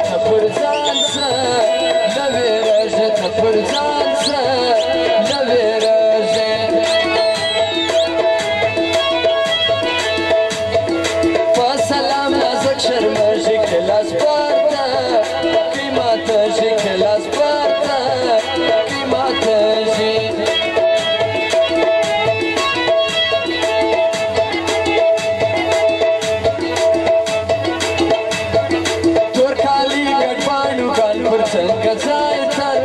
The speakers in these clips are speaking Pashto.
ته پر ځان څه نه وېرېږې ته پر ځان څه نه وېرېږې په سلام نازک شرمېږي که لاس پورته کړي ماتېږي که لاس پورته کړي ماتېږي څنګه ځای تر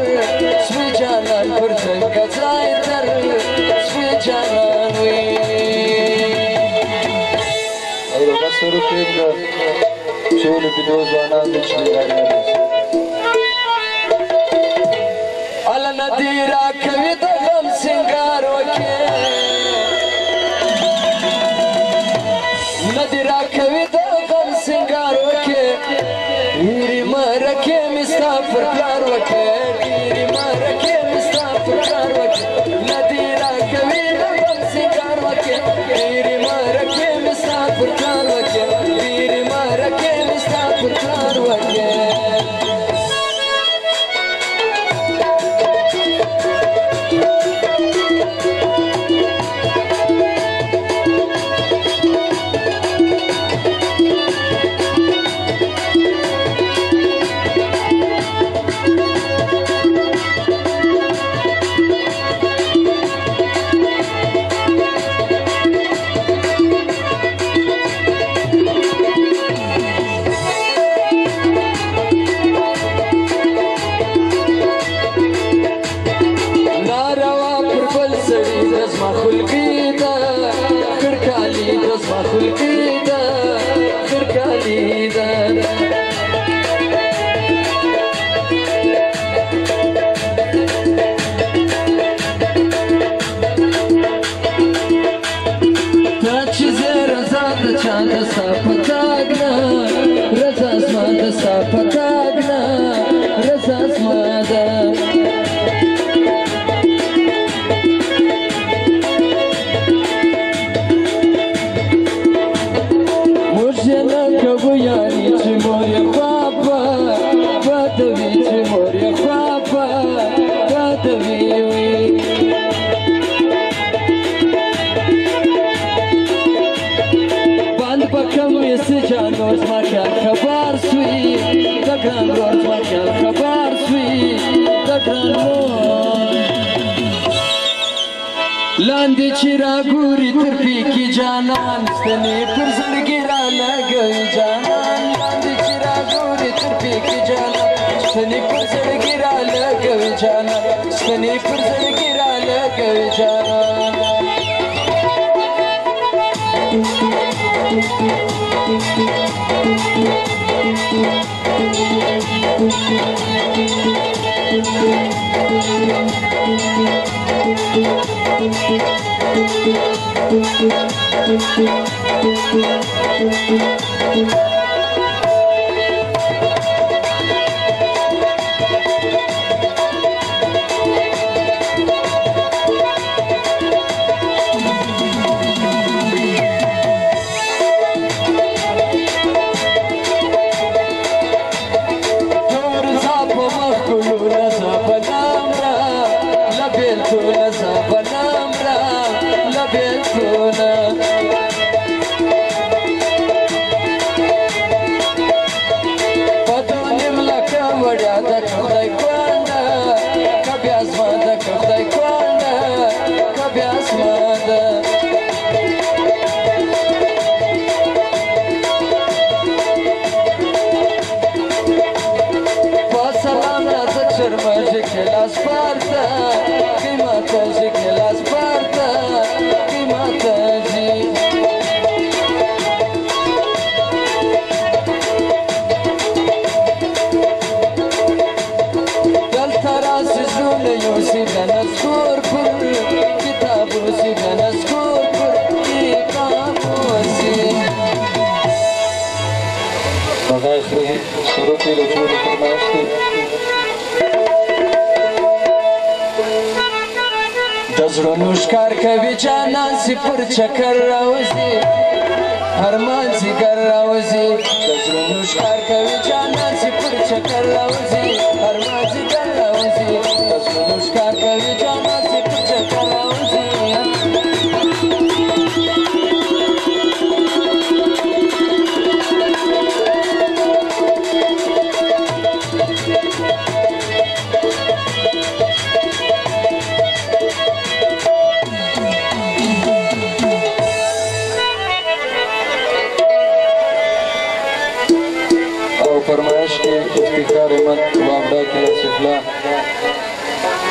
سوی جانان پر څنګه ځای تر سوی جانان وي او دا سره کې د ټول بيدو ځوانان د چلیداري ال ندی را کوي د غم سنگار وکي ندی را کوي د غم سنگار وکي ویری مرکه مستا پر پلار وکه ویری مرکه مستا پر پلار وکه ندی را کوي د غم سنگار وکه ویری مرکه مستا پر پلار وکه ویری مرکه مستا پر پلار وکه لاندې چې راګوري تر پیکي جانان ستنې پر زړګي رالګوي جانان لاندې چې راګوري تر پیکي جانان ستنې پر زړګي رالګوي جانان ستنې پر زړګي رالګوي جانان زړونو ښکار کوي جانان سي پر چکر راوځي ارمان زیګر راوځي د زړونو ښکار کوي جانان چې پر چکر راوځي ارمان زیګر راوځي د زړونو ښکار کوي جانان چې پر چکر راوځي فرمایش کې افتخار احمد وابډا کلاسفلا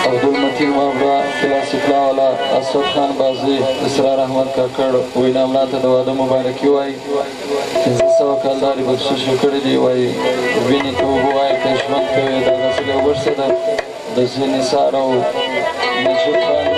عبدالمتین وابډا کلاسفلا والا اسد خان بازي اسرار احمد کاکړ وینا مړه ته د واده مبارکي وایي 500 کلداري بخشش کړی دی وایي وینې ته اوبه وایي که ژوند کوي دا داسې یو ورسه ده د نثار او نجیب خان